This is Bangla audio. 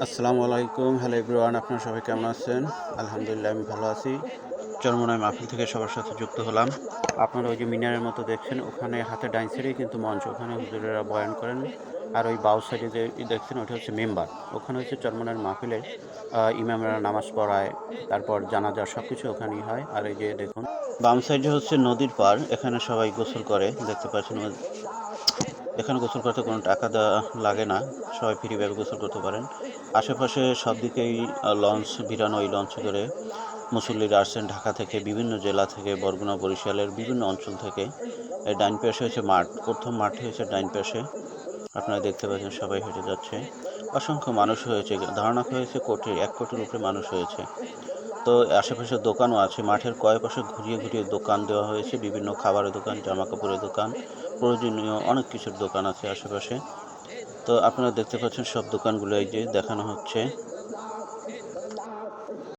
আসসালামু আলাইকুম। হ্যালো এভরিওয়ান, আপনারা সবাই কেমন আছেন? আলহামদুলিল্লাহ আমি ভালো আছি। চরমোনাই মাহফিল থেকে সবার সাথে যুক্ত হলাম। আপনারা ওই যে মিনারের মতো দেখছেন, ওখানে হাতের ডাইন সাইডেই কিন্তু মঞ্চ। ওখানে হুজুরেরা বয়ান করেন। আর ওই বাউ সাইডে যে দেখছেন ওটা হচ্ছে মেম্বার। ওখানে হচ্ছে চরমোনাইয়ের মাহফিলে ইমামরা নামাজ পড়ায়, তারপর জানাজা সবকিছু ওখানেই হয়। আর এই যে দেখুন বাম সাইডে হচ্ছে নদীর পাড়। এখানে সবাই গোসল করে, দেখতে পাচ্ছেন। এখানে গোসল করতে কোনো টাকা দেওয়া লাগে না, সবাই ফ্রিভাবে গোসল করতে পারেন। আশেপাশে সব দিকেই লঞ্চ ভিড়ানো। এই লঞ্চে করে মুসল্লিরা আসছেন ঢাকা থেকে, বিভিন্ন জেলা থেকে, বরগুনা বরিশালের বিভিন্ন অঞ্চল থেকে। এই ডাইন পাশে হচ্ছে মাঠ, প্রথম মাঠে হচ্ছে ডাইন পাশে। আপনারা দেখতে পাচ্ছেন সবাই হেঁটে যাচ্ছে। অসংখ্য মানুষ হয়েছে, ধারণা হয়েছে কোটি 1 কোটির উপরে মানুষ হয়েছে। তো আশেপাশে দোকানও আছে, মাঠের কয় পাশে ঘুরিয়ে ঘুরিয়ে দোকান দেওয়া হয়েছে, বিভিন্ন খাবারের দোকান, জামা কাপড়ের দোকান, প্রয়োজনীয় অনেক কিছুর দোকান আছে আশেপাশে। তো আপনারা দেখতে পাচ্ছেন সব দোকানগুলো এই যে দেখানো হচ্ছে।